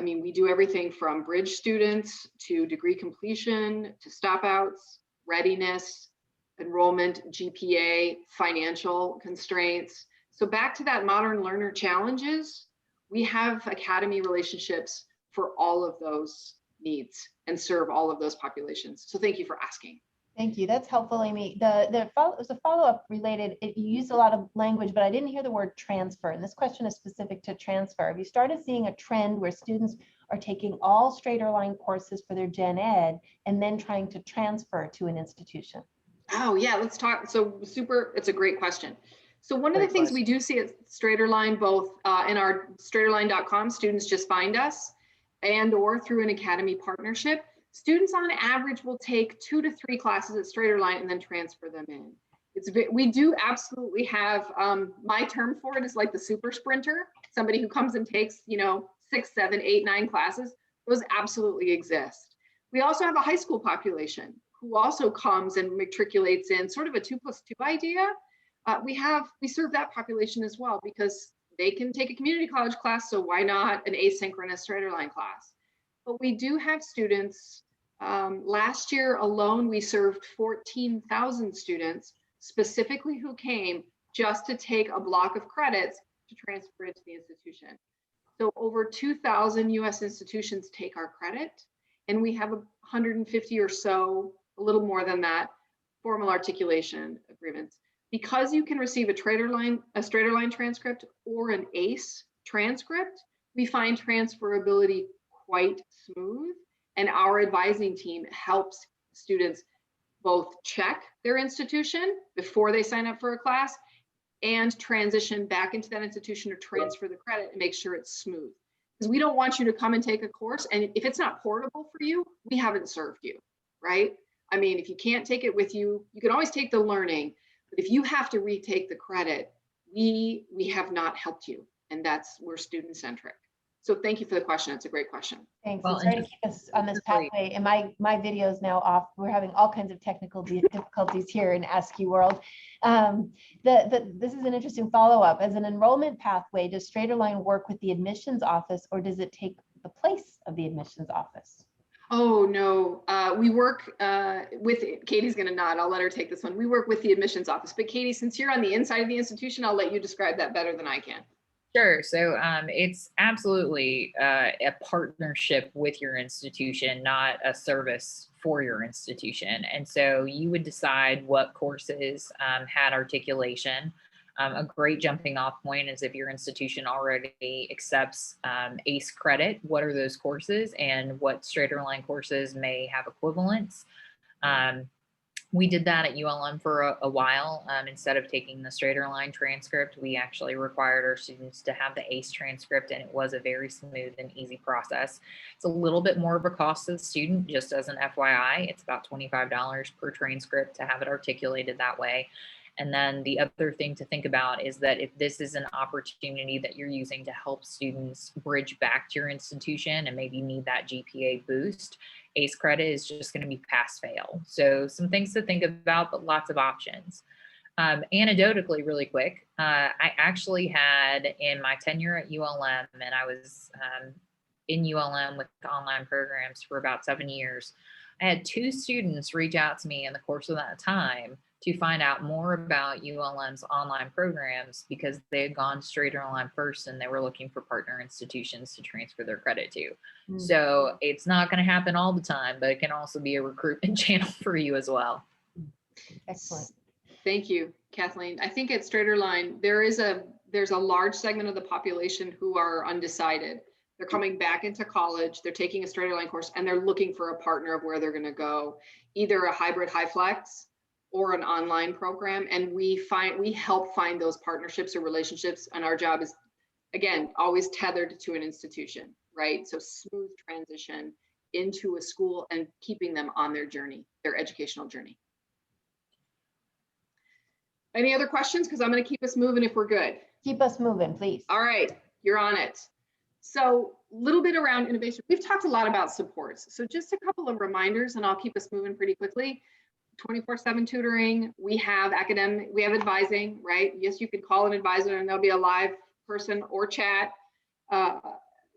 we do everything from bridge students to degree completion to stop outs, readiness, enrollment, GPA, financial constraints. So back to that modern learner challenges, we have Academy relationships for all of those needs and serve all of those populations. So thank you for asking. Thank you. That's helpful, Amy. There was a follow-up related. You used a lot of language, but I didn't hear the word transfer. And this question is specific to transfer. Have you started seeing a trend where students are taking all StraighterLine courses for their gen ed and then trying to transfer to an institution? Oh yeah, let's talk. So it's a great question. So one of the things we do see at StraighterLine, both in our StraighterLine.com, students just find us, and or through an Academy partnership. Students on average will take 2 to 3 classes at StraighterLine and then transfer them in. We do absolutely have, my term for it is like the super sprinter, somebody who comes and takes, 6, 7, 8, 9 classes. Those absolutely exist. We also have a high school population who also comes and matriculates in sort of a 2+2 idea. We serve that population as well because they can take a community college class, so why not an asynchronous StraighterLine class? But we do have students, last year alone, we served 14,000 students specifically who came just to take a block of credits to transfer into the institution. So over 2,000 US institutions take our credit, and we have 150 or so, a little more than that, formal articulation agreements. Because you can receive a StraighterLine transcript or an ACE transcript, we find transferability quite smooth, and our advising team helps students both check their institution before they sign up for a class and transition back into that institution or transfer the credit and make sure it's smooth. Because we don't want you to come and take a course, and if it's not portable for you, we haven't served you, right? I mean, if you can't take it with you, you can always take the learning, but if you have to retake the credit, we have not helped you, and we're student-centric. So thank you for the question. It's a great question. Thanks. Well, I'm sorry to keep us on this pathway, and my video is now off. We're having all kinds of technical difficulties here in AASCU world. This is an interesting follow-up. As an enrollment pathway, does StraighterLine work with the admissions office, or does it take the place of the admissions office? Oh, no, we work with, Katie's gonna nod, I'll let her take this one. We work with the admissions office, but Katie, since you're on the inside of the institution, I'll let you describe that better than I can. Sure. So it's absolutely a partnership with your institution, not a service for your institution. And so you would decide what courses had articulation. A great jumping off point is if your institution already accepts ACE credit, what are those courses and what StraighterLine courses may have equivalents. We did that at ULM for a while. Instead of taking the StraighterLine transcript, we actually required our students to have the ACE transcript, and it was a very smooth and easy process. It's a little bit more of a cost to the student, just as an FYI. It's about $25 per transcript to have it articulated that way. And then the other thing to think about is that if this is an opportunity that you're using to help students bridge back to your institution and maybe need that GPA boost, ACE credit is just going to be pass fail. So some things to think about, but lots of options. Anecdotally, really quick, I actually had in my tenure at ULM, and I was in ULM with online programs for about 7 years, I had 2 students reach out to me in the course of that time to find out more about ULM's online programs because they had gone StraighterLine first and they were looking for partner institutions to transfer their credit to. Mm-hmm. So it's not going to happen all the time, but it can also be a recruitment channel for you as well. Excellent. Thank you, Kathleen. I think at StraighterLine, there's a large segment of the population who are undecided. They're coming back into college, they're taking a StraighterLine course, and they're looking for a partner of where they're going to go, either a hybrid high flex or an online program. And we help find those partnerships or relationships. And our job is, again, always tethered to an institution, right? So smooth transition into a school and keeping them on their journey, their educational journey. Any other questions? Because I'm going to keep us moving if we're good. Keep us moving, please. All right, you're on it. So a little bit around innovation. We've talked a lot about supports. So just a couple of reminders, and I'll keep us moving pretty quickly. 24/7 tutoring, we have academic, we have advising, right? Yes, you can call an advisor and there'll be a live person or chat,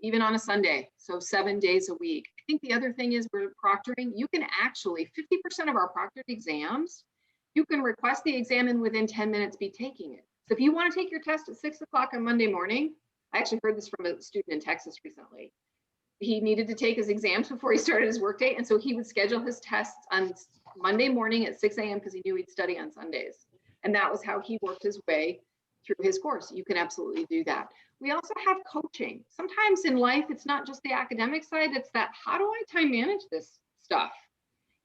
even on a Sunday. So 7 days a week. I think the other thing is we're proctoring. You can actually, 50% of our proctored exams, you can request the exam and within 10 minutes be taking it. So if you want to take your test at 6 o'clock on Monday morning, I actually heard this from a student in Texas recently. He needed to take his exams before he started his workday. And so he would schedule his tests on Monday morning at 6 a.m. because he knew he'd study on Sundays. And that was how he worked his way through his course. You can absolutely do that. We also have coaching. Sometimes in life, it's not just the academic side, it's that, how do I time manage this stuff?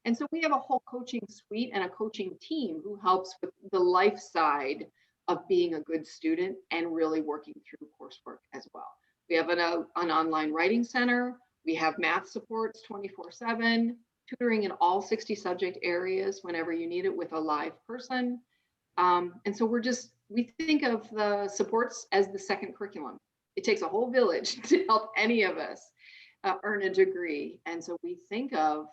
And so we have a whole coaching suite and a coaching team who helps with the life side of being a good student and really working through coursework as well. We have an online writing center. We have math supports 24/7, tutoring in all 60 subject areas whenever you need it with a live person. And so we think of the supports as the second curriculum. It takes a whole village to help any of us earn a degree. And so we think of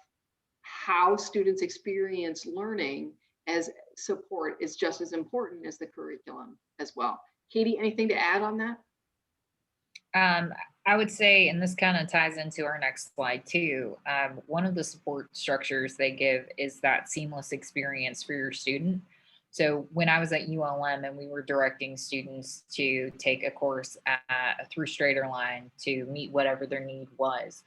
how students experience learning as support is just as important as the curriculum as well. Katie, anything to add on that? I would say, and this kind of ties into our next slide too, one of the support structures they give is that seamless experience for your student. So when I was at ULM and we were directing students to take a course through StraighterLine to meet whatever their need was,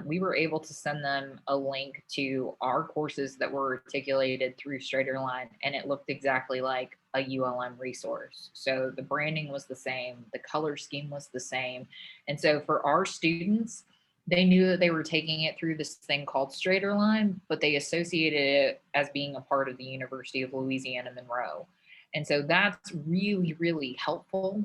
we were able to send them a link to our courses that were articulated through StraighterLine, and it looked exactly like a ULM resource. So the branding was the same, the color scheme was the same. And so for our students, they knew that they were taking it through this thing called StraighterLine, but they associated it as being a part of the University of Louisiana Monroe. And so that's really, really helpful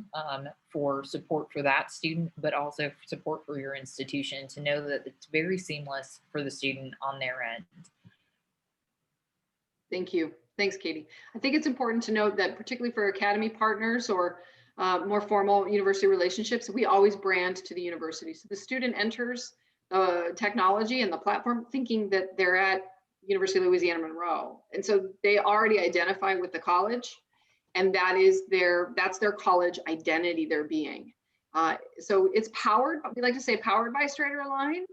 for support for that student, but also support for your institution to know that it's very seamless for the student on their end. Thank you. Thanks, Katie. I think it's important to note that particularly for academy partners or more formal university relationships, we always brand to the university. So the student enters the technology and the platform thinking that they're at University of Louisiana Monroe. And so they already identify with the college, and that's their college identity, their being. So it's powered, we like to say powered by StraighterLine.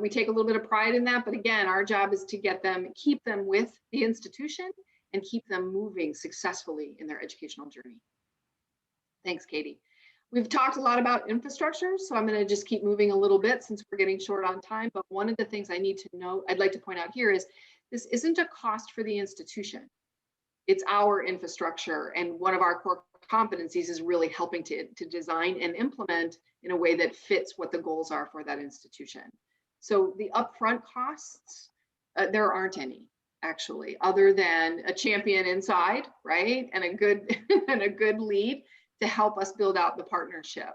We take a little bit of pride in that, but again, our job is to keep them with the institution and keep them moving successfully in their educational journey. Thanks, Katie. We've talked a lot about infrastructure, so I'm going to just keep moving a little bit since we're getting short on time. But one of the things I'd like to point out here is this isn't a cost for the institution. It's our infrastructure, and one of our core competencies is really helping to design and implement in a way that fits what the goals are for that institution. So the upfront costs, there aren't any actually, other than a champion inside, right, and a good and a good lead to help us build out the partnership.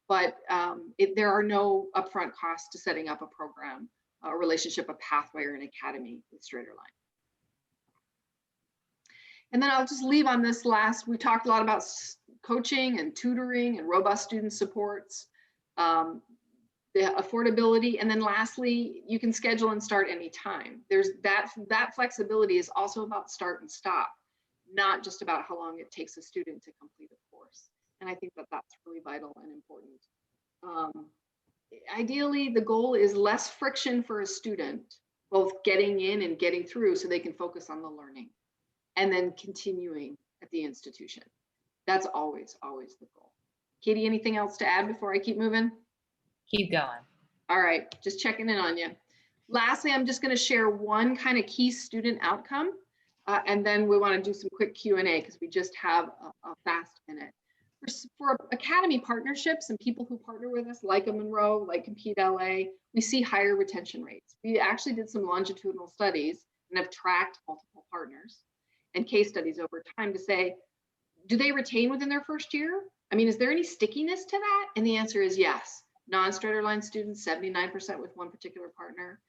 But there are no upfront costs to setting up a program, a relationship, a pathway, or an academy with StraighterLine. And then I'll just leave on this last, we talked a lot about coaching and tutoring and robust student supports, the affordability, and then lastly, you can schedule and start anytime. There's that flexibility is also about start and stop, not just about how long it takes a student to complete a course. And I think that that's really vital and important. Ideally, the goal is less friction for a student, both getting in and getting through so they can focus on the learning and then continuing at the institution. That's always, always the goal. Katie, anything else to add before I keep moving? Keep going. All right, just checking in on you. Lastly, I'm just going to share one kind of key student outcome, and then we want to do some quick Q&A because we just have a fast minute. For academy partnerships and people who partner with us, like a Monroe, like competela, we see higher retention rates. We actually did some longitudinal studies and have tracked multiple partners and case studies over time to say, do they retain within their first year? I mean, is there any stickiness to that? And the answer is yes. Non-StraighterLine students, 79% with one particular partner.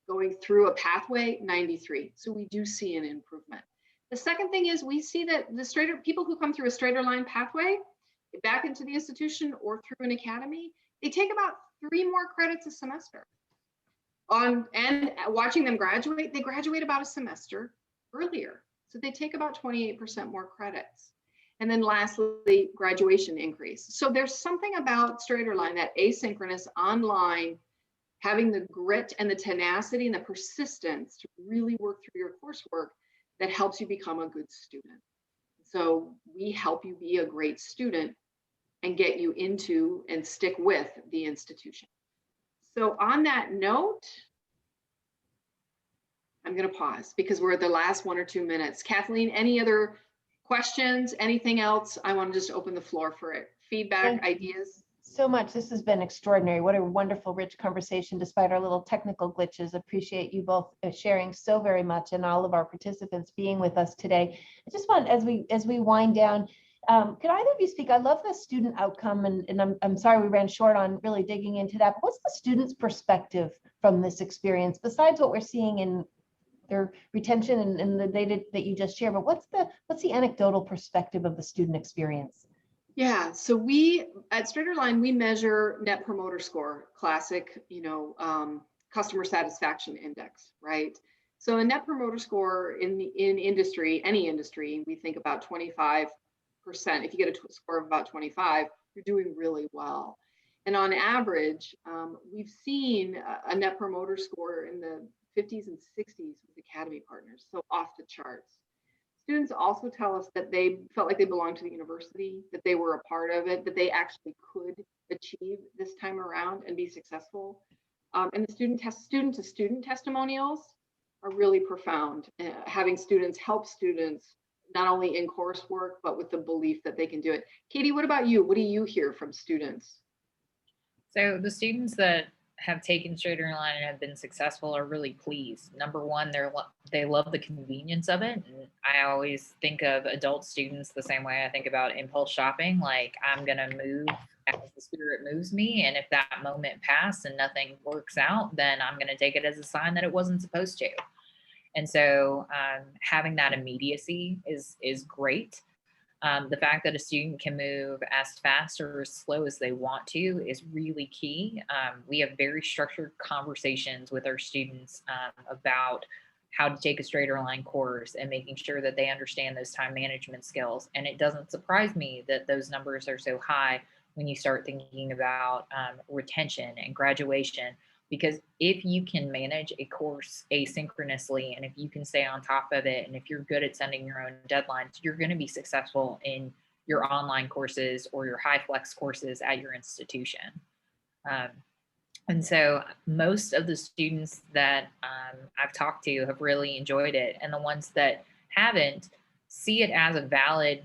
Going through a pathway, 93. So we do see an improvement. The second thing is we see that the people who come through a StraighterLine pathway, back into the institution or through an academy, they take about 3 more credits a semester. And watching them graduate, they graduate about a semester earlier. So they take about 28% more credits. And then lastly, graduation increase. So there's something about StraighterLine, that asynchronous online, having the grit and the tenacity and the persistence to really work through your coursework that helps you become a good student. So we help you be a great student and get you into and stick with the institution. So on that note, I'm going to pause because we're at the last 1 or 2 minutes. Kathleen, any other questions, anything else? I want to just open the floor for it. Feedback, ideas? So much. This has been extraordinary. What a wonderful, rich conversation, despite our little technical glitches. Appreciate you both sharing so very much, and all of our participants being with us today. I just want, as we wind down, could either of you speak? I love the student outcome, and I'm sorry we ran short on really digging into that. But what's the student's perspective from this experience, besides what we're seeing in their retention and the data that you just shared? But what's the anecdotal perspective of the student experience? Yeah, so we at StraighterLine, we measure Net Promoter Score, classic, customer satisfaction index, right? So a Net Promoter Score in industry, any industry, we think about 25%. If you get a score of about 25, you're doing really well. And on average, we've seen a Net Promoter Score in the 50s and 60s with academy partners, so off the charts. Students also tell us that they felt like they belonged to the university, that they were a part of it, that they actually could achieve this time around and be successful. And the student-to-student testimonials are really profound. Having students help students, not only in coursework, but with the belief that they can do it. Katie, what about you? What do you hear from students? So the students that have taken StraighterLine and have been successful are really pleased. Number one, they love the convenience of it. And I always think of adult students the same way I think about impulse shopping. Like, I'm gonna move as the spirit moves me, and if that moment passed and nothing works out, then I'm gonna take it as a sign that it wasn't supposed to. And so having that immediacy is great. The fact that a student can move as fast or as slow as they want to is really key. We have very structured conversations with our students about how to take a StraighterLine course and making sure that they understand those time management skills. And it doesn't surprise me that those numbers are so high when you start thinking about retention and graduation. Because if you can manage a course asynchronously, and if you can stay on top of it, and if you're good at setting your own deadlines, you're going to be successful in your online courses or your high flex courses at your institution. And so most of the students that I've talked to have really enjoyed it. And the ones that haven't see it as a valid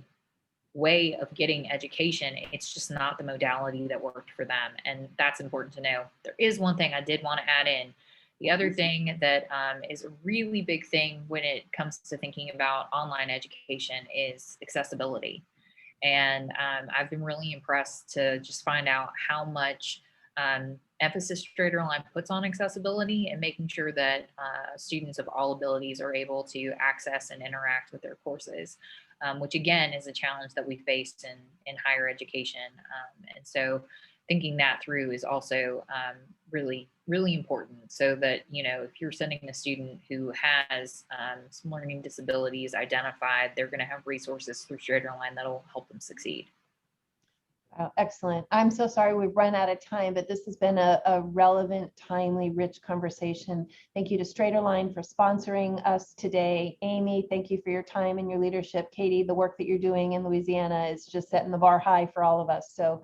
way of getting education. It's just not the modality that worked for them. And that's important to know. There is one thing I did want to add in. The other thing that is a really big thing when it comes to thinking about online education is accessibility. And I've been really impressed to just find out how much emphasis StraighterLine puts on accessibility and making sure that students of all abilities are able to access and interact with their courses. Which again is a challenge that we face in higher education. And so thinking that through is also really, really important, so that, you know, if you're sending a student who has some learning disabilities identified, they're going to have resources through StraighterLine that'll help them succeed. Oh, excellent. I'm so sorry we've run out of time, but this has been a relevant, timely, rich conversation. Thank you to StraighterLine for sponsoring us today. Amy, thank you for your time and your leadership. Katie, the work that you're doing in Louisiana is just setting the bar high for all of us. So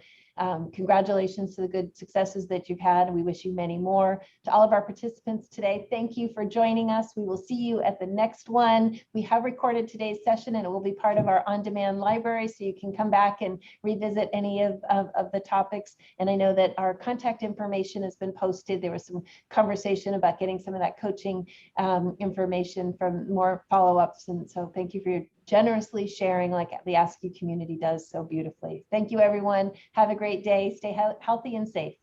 congratulations to the good successes that you've had, and we wish you many more. To all of our participants today, thank you for joining us. We will see you at the next one. We have recorded today's session, and it will be part of our on-demand library, so you can come back and revisit any of the topics. And I know that our contact information has been posted. There was some conversation about getting some of that coaching information from more follow-ups. And so thank you for your generously sharing, like the AASCU community does so beautifully. Thank you, everyone. Have a great day. Stay healthy and safe.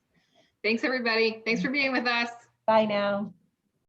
Thanks, everybody. Thanks for being with us. Bye now.